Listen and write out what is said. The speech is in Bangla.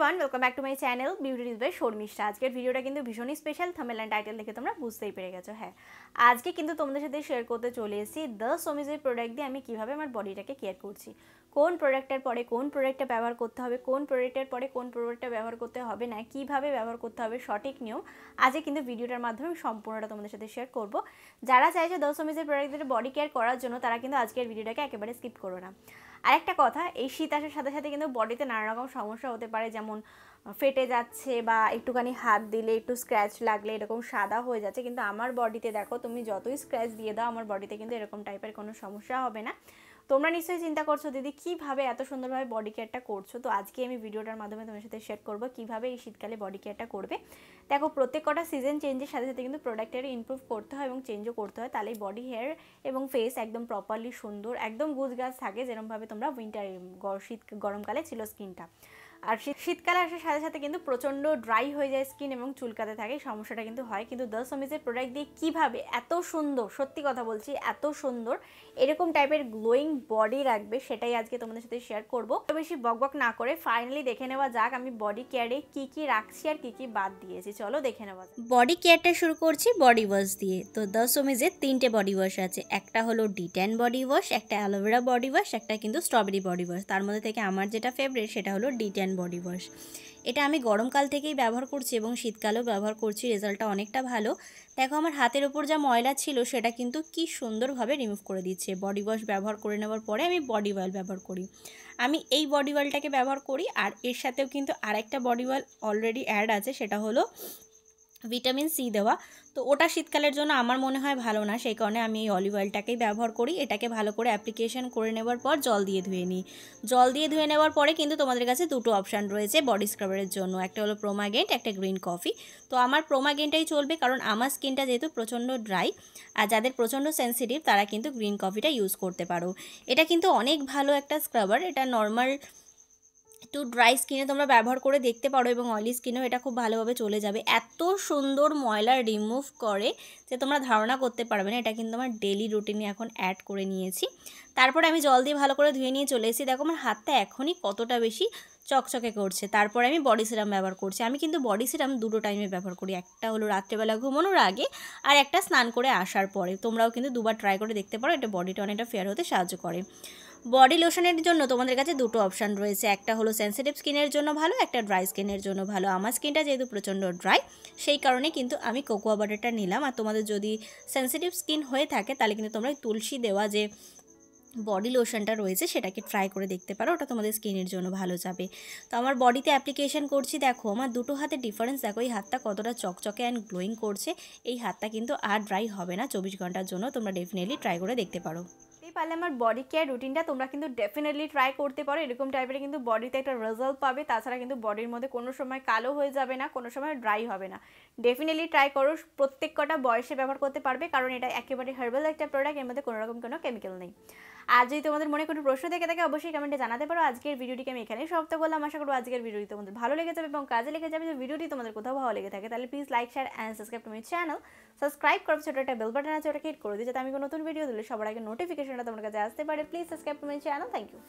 Everyone, welcome back to my channel beauty tips by Sharmishtha. আজকের ভিডিওটা কিন্তু ভীষণই স্পেশাল। থাম্বনেল এন্ড টাইটেল দেখে তোমরা বুঝতেই পেরে গেছো। হ্যাঁ, আজকে কিন্তু তোমাদের সাথে শেয়ার করতে চলে এসেছি দ্য সোমিজের প্রোডাক্ট দিয়ে আমি কিভাবে আমার বডিটাকে কেয়ার করছি, কোন প্রোডাক্টের পরে কোন প্রোডাক্টটা ব্যবহার করতে হবে, কোন প্রোডাক্টের পরে কোন প্রোডাক্টটা ব্যবহার করতে হবে না, কিভাবে ব্যবহার করতে হবে সঠিক নিয়ম। আজকে কিন্তু ভিডিওটার মাধ্যমে সম্পূর্ণটা তোমাদের সাথে শেয়ার করব। যারা চাইছে দ্য সোমিজের প্রোডাক্ট দিয়ে বডি কেয়ার করার জন্য তারা কিন্তু আজকের ভিডিওটাকে একেবারে স্কিপ করো না। আরেকটা কথা, এই শীত আসার সাথে সাথে কিন্তু বডিতে নানা রকম সমস্যা হতে পারে, যেমন ফেটে যাচ্ছে বা একটুখানি হাত দিলে একটু স্ক্র্যাচ লাগলে এরকম সাদা হয়ে যাচ্ছে। কিন্তু আমার বডিতে দেখো, তুমি যতই স্ক্র্যাচ দিয়ে দাও আমার বডিতে কিন্তু এরকম টাইপের কোনো সমস্যা হবে না। তোমরা নিশ্চয়ই চিন্তা করছো দিদি কীভাবে এত সুন্দরভাবে বডি কেয়ারটা করছো। তো আজকে আমি ভিডিওটার মাধ্যমে তোমার সাথে শেয়ার করবো কীভাবে এই শীতকালে বডি কেয়ারটা করবে। দেখো, প্রত্যেক কটা সিজন চেঞ্জের সাথে সাথে কিন্তু প্রোডাক্টের ইমপ্রুভ করতে হয় এবং চেঞ্জও করতে হয়, তাহলেই বডি হেয়ার এবং ফেস একদম প্রপারলি সুন্দর একদম গুজগাছ থাকে, যেরকমভাবে তোমরা শীত গরমকালে ছিল স্কিনটা। আর শীতকালে আসার সাথে সাথে কিন্তু প্রচণ্ড ড্রাই হয়ে যায় স্কিন এবং চুলকাতে থাকে, সমস্যাটা কিন্তু হয়। কিন্তু দ্য সোমিজের প্রোডাক্ট দিয়ে কীভাবে এত সুন্দর, সত্যি কথা বলছি, এত সুন্দর এরকম টাইপের গ্লোয়িং বডি রাখবে সেটাই আজকে তোমাদের সাথে শেয়ার করবো। বেশি বকবক না করে ফাইনালি দেখে নেওয়া যাক আমি বডি কেয়ারে কী কী রাখছি আর কী কী বাদ দিয়েছি। চলো দেখে নেওয়া যাক। বডি কেয়ারটা শুরু করছি বডি ওয়াশ দিয়ে। তো দ্য সোমিজের 3টে বডি ওয়াশ আছে। একটা হলো ডিট্যান বডি ওয়াশ, একটা অ্যালোভেরা বডি ওয়াশ, একটা কিন্তু স্ট্রবেরি বডি ওয়াশ। তার মধ্যে থেকে আমার যেটা ফেভারিট সেটা হলো ডিট্যান বডি ওয়াশ। এটা আমি গরমকাল থেকেই ব্যবহার করছি এবং শীতকালেও ব্যবহার করছি, রেজাল্টটা অনেকটা ভালো। দেখো, আমার হাতের ওপর যা ময়লা ছিল সেটা কিন্তু কি সুন্দরভাবে রিমুভ করে দিচ্ছে। বডি ওয়াশ ব্যবহার করে নেওয়ার পরে আমি বডি অয়েল ব্যবহার করি। আমি এই বডি অয়েলটাকে ব্যবহার করি, আর এর সাথেও কিন্তু আরেকটা বডি অয়েল অলরেডি অ্যাড আছে, সেটা হলো ভিটামিন সি দেওয়া। তো ওটা শীতকালের জন্য আমার মনে হয় ভালো না, সেই কারণে আমি এই অলিভ অয়েলটাকেই ব্যবহার করি। এটাকে ভালো করে অ্যাপ্লিকেশন করে নেওয়ার পর জল দিয়ে ধুয়ে নিই। জল দিয়ে ধুয়ে নেওয়ার পরে কিন্তু তোমাদের কাছে দুটো অপশান রয়েছে বডি স্ক্রাবারের জন্য, একটা হলো প্রোমাগেন্ট, একটা গ্রিন কফি। তো আমার প্রোমাগেন্টটাই চলবে, কারণ আমার স্কিনটা যেহেতু প্রচণ্ড ড্রাই, আর যাদের প্রচণ্ড সেন্সিটিভ তারা কিন্তু গ্রিন কফিটা ইউজ করতে পারো। এটা কিন্তু অনেক ভালো একটা স্ক্রাবার। এটা নর্মাল একটু ড্রাই স্কিনে তোমরা ব্যবহার করে দেখতে পারো এবং অয়েলি স্কিনেও এটা খুব ভালোভাবে চলে যাবে। এত সুন্দর ময়লা রিমুভ করে যে তোমরা ধারণা করতে পারবে না। এটা কিন্তু আমার ডেলি রুটিনে এখন অ্যাড করে নিয়েছি। তারপরে আমি জল দিয়ে ভালো করে ধুয়ে নিয়ে চলে এসেছি। দেখো, আমার হাতটা এখনই কতটা বেশি চকচকে করছে। তারপরে আমি বডি সিরাম ব্যবহার করছি। আমি কিন্তু বডি সিরাম দুটো টাইমে ব্যবহার করি, একটা হলো রাত্রেবেলা ঘুমানোর আগে, আর একটা স্নান করে আসার পরে। তোমরাও কিন্তু দুবার ট্রাই করে দেখতে পারো, এটা বডিটা অনেকটা ফেয়ার হতে সাহায্য করে। বডি লোশনের জন্য তোমাদের কাছে দুটো অপশান রয়েছে, একটা হলো সেন্সিটিভ স্কিনের জন্য ভালো, একটা ড্রাই স্কিনের জন্য ভালো। আমার স্কিনটা যেহেতু প্রচণ্ড ড্রাই, সেই কারণে কিন্তু আমি কোকোয়া বাটারটা নিলাম। আর তোমাদের যদি সেন্সিটিভ স্কিন হয়ে থাকে তাহলে কিন্তু তোমরা তুলসী দেওয়া যে বডি লোশনটা রয়েছে সেটাকে ট্রাই করে দেখতে পারো, ওটা তোমাদের স্কিনের জন্য ভালো যাবে। তো আমার বডিতে অ্যাপ্লিকেশন করছি। দেখো, আমার দুটো হাতের ডিফারেন্স দেখো, এই হাতটা কতটা চকচকে অ্যান্ড গ্লোয়িং করছে। এই হাতটা কিন্তু আর ড্রাই হবে না 24 ঘন্টার জন্য। তোমরা ডেফিনেটলি ট্রাই করে দেখতে পারো। পারলে আমার বডি কেয়ার রুটিনটা তোমরা কিন্তু ডেফিনেটলি ট্রাই করতে পারো। এরকম টাইপের কিন্তু বডিতে একটা রেজাল্ট পাবে। তাছাড়া কিন্তু বডির মধ্যে কোনো সময় কালো হয়ে যাবে না, কোনো সময় ড্রাই হবে না। ডেফিনেটলি ট্রাই করো, প্রত্যেক কটা বয়সে ব্যবহার করতে পারবে, কারণ এটা একেবারে হার্বাল একটা প্রোডাক্ট, এর মধ্যে কোনো রকম কোনো কেমিক্যাল নেই। আর যদি তোমাদের মনে কোনো প্রশ্ন থেকে থাকে অবশ্যই কমেন্টে জানাতে পারো। আজকের ভিডিওটিকে আমি এখানেই সমাপ্ত করলাম। আশা করবো আজকের ভিডিওটি তোমাদের ভালো লেগে যাবে এবং কাজে লেগে যাবে। যদি ভিডিওটি তোমাদের কোথাও ভালো লেগে থাকে তাহলে please like, share and subscribe to my channel. Subscribe করো, ছোটো একটা বেল বাটন আছে, ওটাকে হিট করে দিই যাতে আমি কোনো নতুন ভিডিও দিলে সবার আগে নোটিফিকেশনটা তোমার কাছে আসতে পারে। Please subscribe to my channel. Thank you.